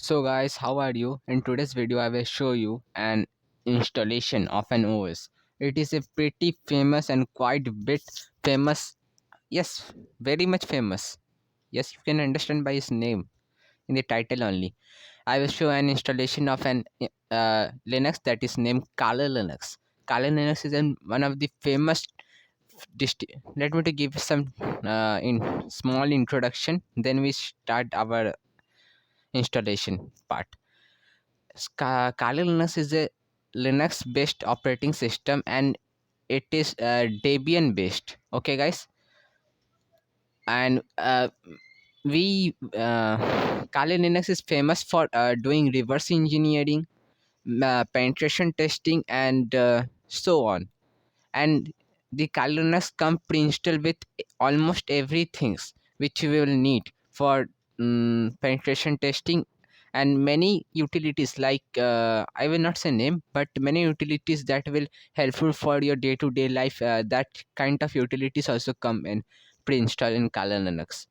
So guys, how are you? In today's video I will show you an installation of an OS. It is a pretty famous and quite bit famous. Yes, very much famous. Yes, you can understand by his name in the title only. I will show an installation of an Linux that is named Kali Linux. Kali Linux is one of the famous let me to give some in small introduction, then we start our installation part. Kali Linux is a Linux based operating system and it is Debian based. Okay, guys, and we Kali Linux is famous for doing reverse engineering, penetration testing, and so on. And the Kali Linux come pre-installed with almost everything which we will need for penetration testing, and many utilities like I will not say name, but many utilities that will helpful for your day-to-day life. That kind of utilities also come in pre-installed in Kali Linux.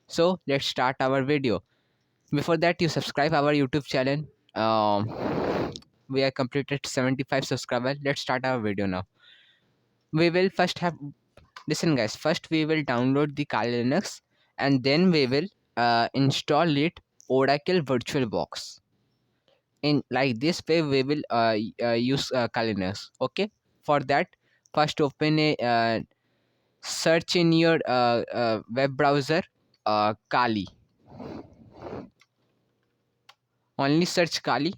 So let's start our video. Before that, you subscribe our YouTube channel. We are completed 75 subscribers. Let's start our video now. We will first have listen guys, first we will download the Kali Linux, and then we will install it Oracle VirtualBox. In like this way we will use Kali Linux. Okay, for that, first open a search in your web browser, Kali. Only search Kali.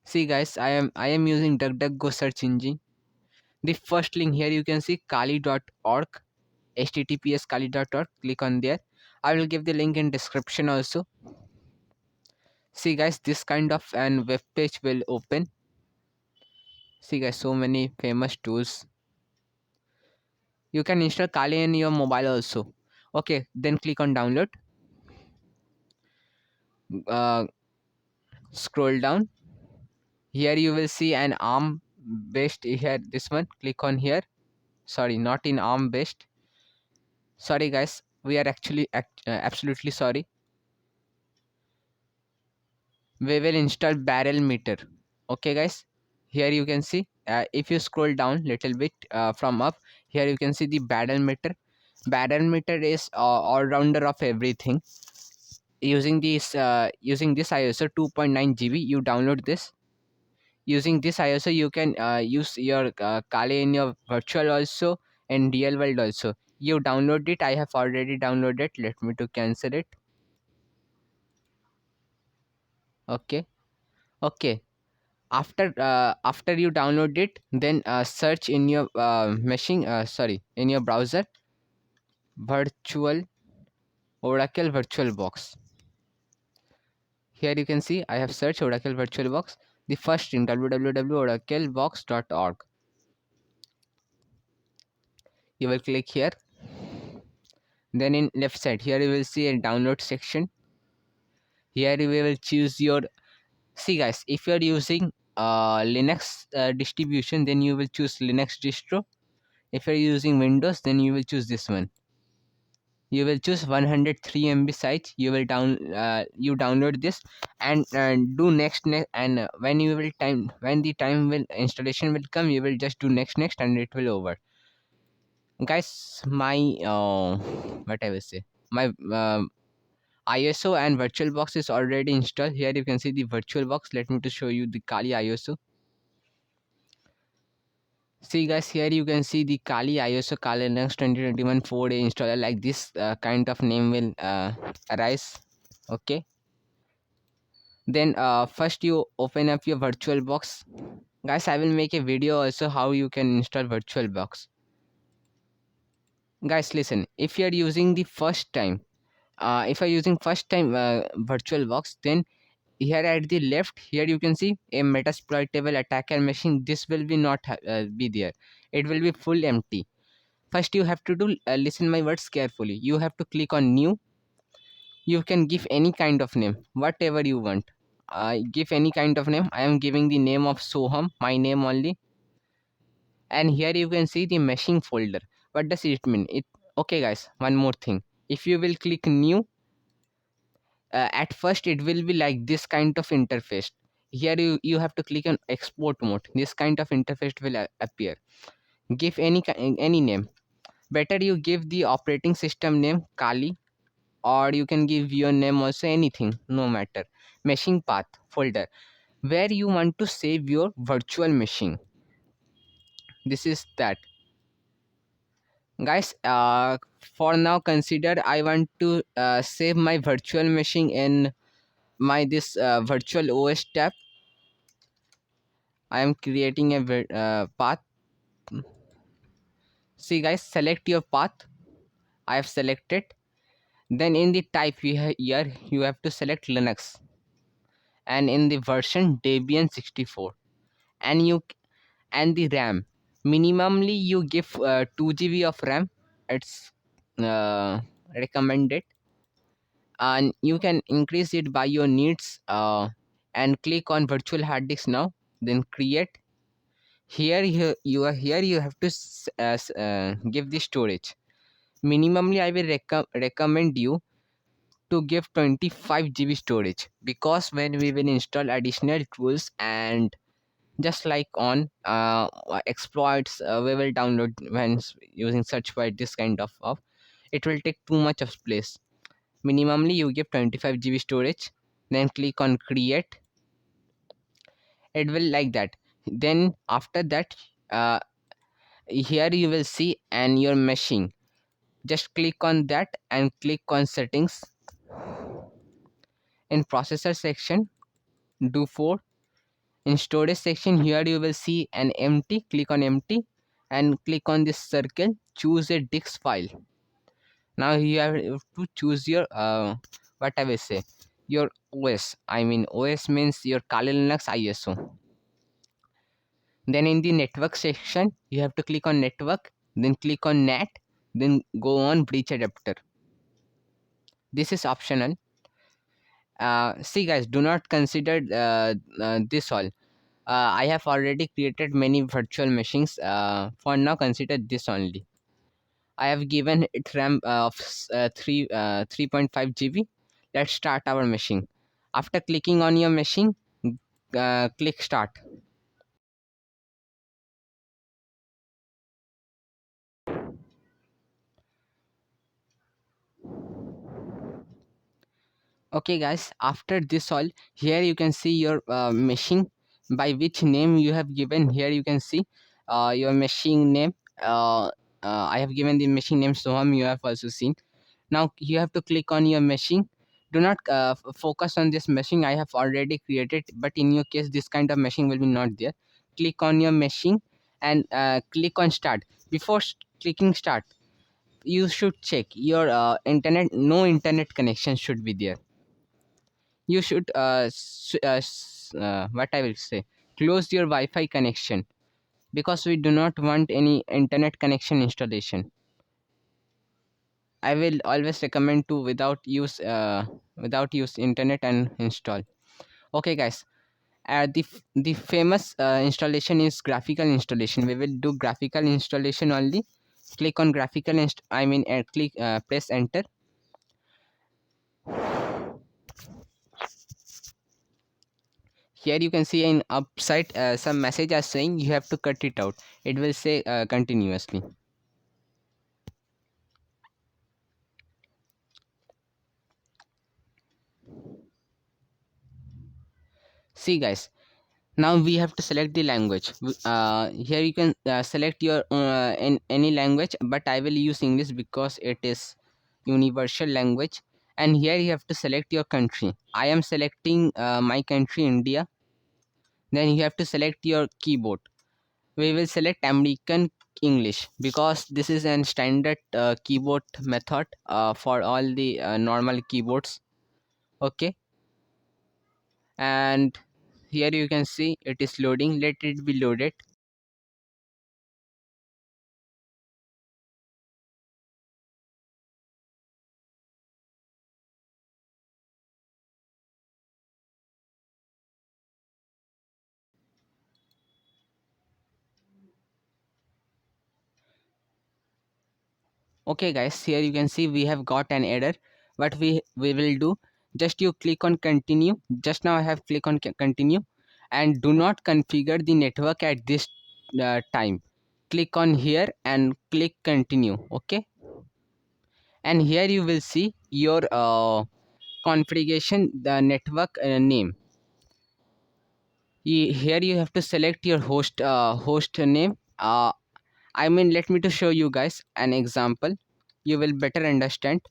See guys, I am using DuckDuckGo search engine. The first link here you can see kali.org, https kali.org. Click on there. I will give the link in description also. See guys, this kind of an web page will open. See guys, so many famous tools. You can install Kali in your mobile also. Okay, then click on download. Scroll down. Here you will see an ARM based, here this one. Click on here. Sorry, not in ARM based. Sorry guys, we are actually absolutely sorry. We will install barrel meter. Okay guys, here you can see, if you scroll down little bit from up, here you can see the barrel meter. Barrel meter is all rounder of everything. Using this ISO 2.9 GB, you download this. Using this ISO you can use your Kali in your virtual also and real world also. You download it. I have already downloaded. Let me to cancel it. Okay. Okay, after you download it, then search in your machine, sorry, in your browser, virtual Oracle VirtualBox. Here you can see I have searched Oracle VirtualBox. The first link, www.oraclebox.org. You will click here. Then in left side here you will see a download section. Here you will choose your, see guys, if you are using Linux distribution, then you will choose Linux distro. If you're using Windows, then you will choose this one. You will choose 103 MB size. You will you download this and do next, and when the time will installation will come, you will just do next and it will over. Guys, my what I will say, my ISO and VirtualBox is already installed. Here you can see the VirtualBox. Let me to show you the Kali ISO. See guys, here you can see the Kali ISO Kali Linux 2021 4-day installer. Like this kind of name will arise. Okay, then first you open up your VirtualBox. Guys, I will make a video also how you can install VirtualBox. Guys, listen, if you are using the first time, if you are using first time VirtualBox, then here at the left, here you can see a metasploitable attacker machine. This will be not be there. It will be full empty. First you have to do, listen my words carefully. You have to click on new. You can give any kind of name, whatever you want. Give any kind of name. I am giving the name of Soham, my name only. And here you can see the meshing folder. What does it mean? It, okay guys, one more thing. If you will click new, at first it will be like this kind of interface. Here you have to click on export mode. This kind of interface will appear. Give any name. Better you give the operating system name Kali, or you can give your name also, anything, no matter. Machine path folder where you want to save your virtual machine. This is that, guys. For now, consider I want to save my virtual machine in my this virtual OS tab. I am creating a path. See guys, select your path. I have selected. Then in the type here you have to select Linux, and in the version Debian 64, and the RAM. Minimally you give 2 GB of RAM. It's recommended, and you can increase it by your needs. And click on virtual hard disk now. Then create. Here you have to give the storage. Minimally I will recommend you to give 25 GB storage, because when we will install additional tools, and just like on exploits, we will download when using search for this kind of it will take too much of space. Minimally you give 25 GB storage, then click on create. It will like that. Then after that, uh, here you will see and your machine. Just click on that and click on settings. In processor section, do 4. In storage section, here you will see an empty. Click on empty and click on this circle. Choose a disk file. Now you have to choose your what I will say, your OS. I mean OS means your Kali Linux ISO. Then in the network section, you have to click on network. Then click on NAT. Then go on bridge adapter. This is optional. See guys, do not consider this all. I have already created many virtual machines. For now, consider this only. I have given it RAM of 3.5 GB. Let's start our machine. After clicking on your machine, click start. Okay guys, after this all, here you can see your machine, by which name you have given. Here you can see your machine name. I have given the machine name Soham. You have also seen. Now you have to click on your machine. Do not focus on this machine I have already created, but in your case this kind of machine will be not there. Click on your machine and click on start. Before clicking start, you should check your internet. No internet connection should be there. You should what I will say, close your Wi-Fi connection, because we do not want any internet connection installation. I will always recommend to without use internet and install. Okay guys, the famous installation is graphical installation. We will do graphical installation only. Click on graphical click press enter. Here you can see in upside some message are saying you have to cut it out. It will say continuously. See guys, now we have to select the language. Here you can select your in any language, but I will use English because it is universal language. And here you have to select your country. I am selecting my country, India. Then you have to select your keyboard. We will select American English, because this is an standard keyboard method for all the normal keyboards. Okay, and here you can see it is loading. Let it be loaded. Okay guys, here you can see we have got an error. What we will do, just you click on continue. Just now I have click on continue, and do not configure the network at this time. Click on here and click continue. Okay, and here you will see your configuration, the network name. Here you have to select your host name. I mean, let me to show you guys an example. You will better understand.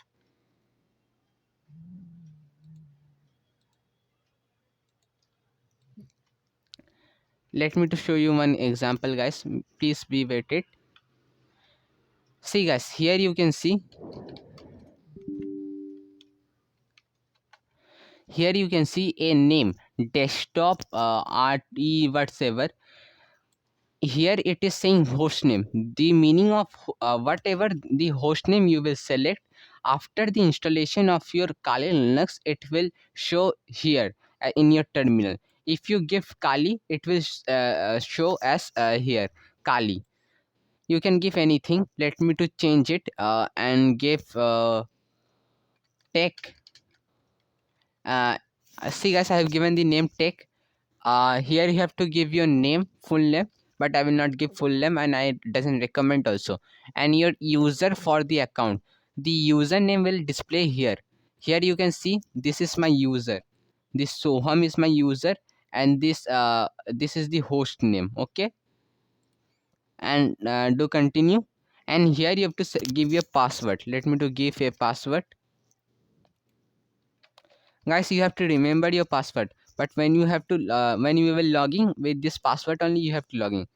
Let me to show you one example, guys. Please be waited. See, guys, here you can see. Here you can see a name, desktop RE whatever. Here it is saying host name. The meaning of whatever the host name you will select after the installation of your Kali Linux, it will show here in your terminal. If you give Kali, it will show as here Kali. You can give anything. Let me to change it and give tech. uh, See, guys, I have given the name tech. Here you have to give your name, full name, but I will not give full name, and I doesn't recommend also. And your user for the account, the username will display here. Here you can see this is my user, this Soham is my user, and this is the host name. Okay, and do continue. And here you have to give your password. Let me to give a password. Guys, you have to remember your password, but when you have to when you will logging with this password only, you have to log in.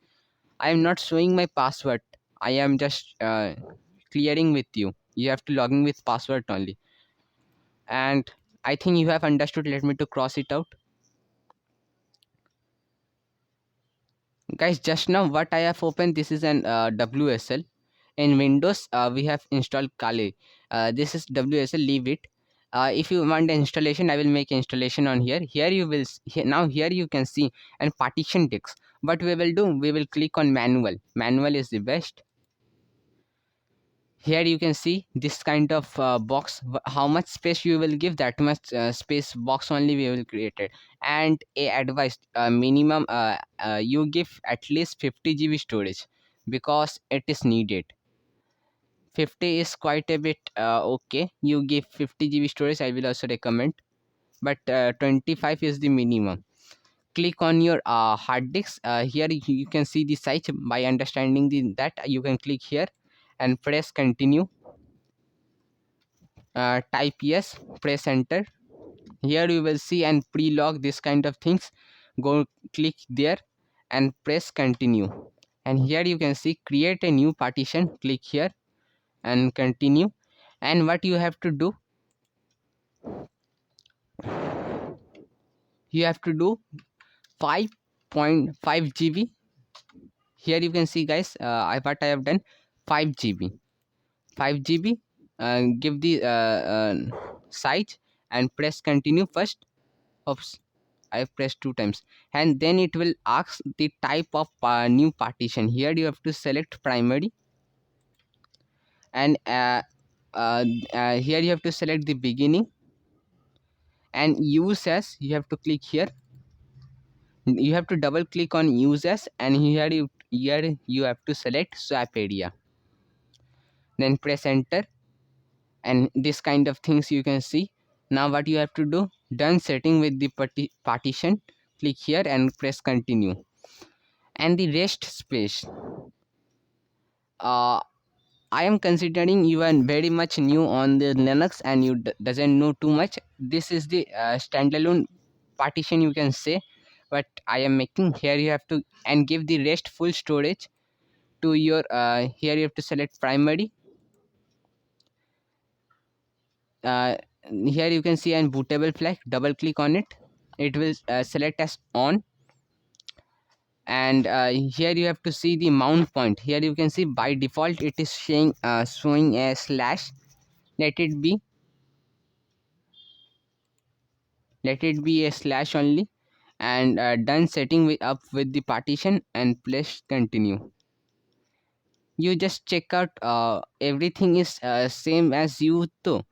I am not showing my password. I am just clearing with you. You have to log in with password only. And I think you have understood. Let me to cross it out. Guys, just now what I have opened, this is an WSL. In Windows, we have installed Kali. This is WSL, leave it. If you want the installation, I will make installation on here. Here you will, now here you can see and partition disk. What we will do, we will click on manual. Manual is the best. Here you can see this kind of box. How much space you will give, that much space box only we will create it. And a advice, minimum you give at least 50 GB storage, because it is needed. 50 is quite a bit. Okay, you give 50 GB storage, I will also recommend, but 25 is the minimum. Click on your hard disk. Here you can see the size. By understanding that, you can click here and press continue. Type yes, press enter. Here you will see and pre-log this kind of things. Go click there and press continue. And here you can see create a new partition. Click here and continue. And what you have to do, you have to do 5.5 GB. Here you can see, guys, what I have done, 5 GB. 5 GB. Give the size and press continue first. Oops, I have pressed 2 times, and then it will ask the type of new partition. Here you have to select primary, and here you have to select the beginning, and use as you have to click here. You have to double click on use as, and here you have to select swap area, then press enter. And this kind of things you can see. Now what you have to do, done setting with the partition. Click here and press continue. And the rest space, uh, I am considering you are very much new on the Linux and you doesn't know too much. This is the standalone partition, you can say, but I am making here. You have to and give the rest full storage to your here you have to select primary. uh, Here you can see an bootable flag. Double click on it, it will select as on. And here you have to see the mount point. Here you can see by default it is showing a slash. Let it be, a slash only. And done setting up with the partition and press continue. You just check out everything is same as you too.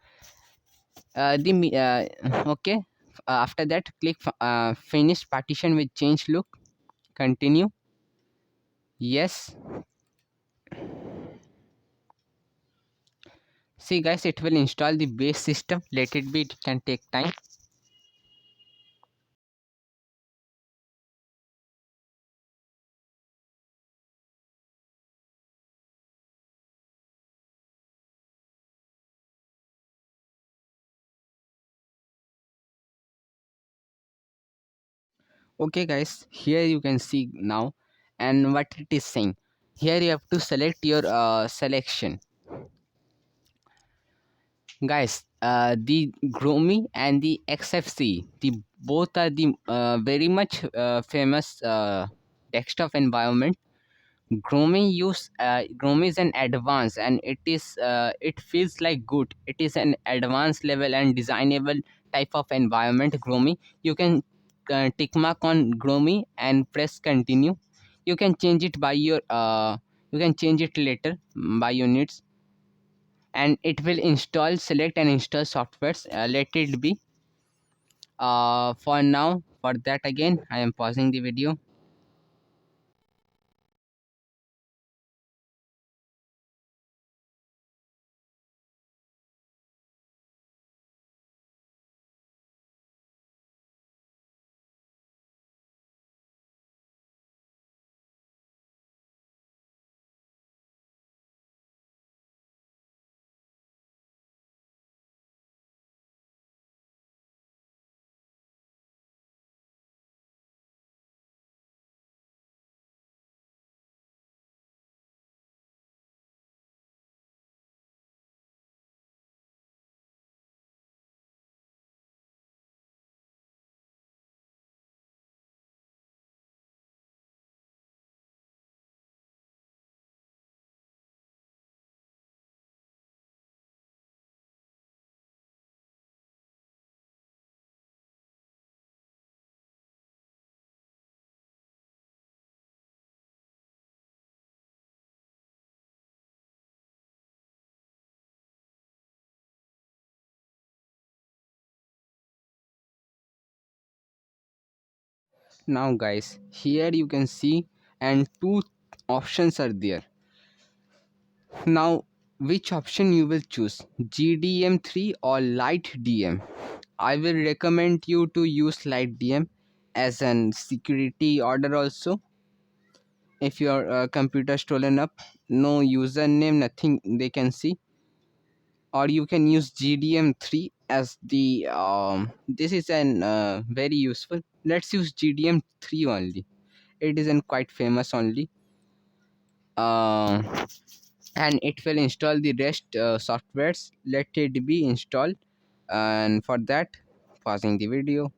Okay. After that, click finish partition with change look. Continue. Yes. See guys, it will install the base system. Let it be. It can take time. Okay guys, here you can see now, and what it is saying. Here you have to select your selection. Guys, the Gromy and the XFC, the both are the very much famous desktop environment. Gromy is an advanced, and it feels like good. It is an advanced level and designable type of environment. Gromy, you can tick mark on Gromy and press continue. You can change it by your you can change it later by your needs, and it will install, select and install softwares. Let it be. For now, for that again I am pausing the video. Now guys, here you can see, and two options are there. Now, which option you will choose, GDM3 or light DM? I will recommend you to use light DM as an security order also. If your computer stolen up, no username, nothing they can see. Or you can use GDM3 as the this is an very useful. Let's use GDM3 only. It is an quite famous only. uh, and it will install the rest softwares. Let it be installed, and for that, pausing the video.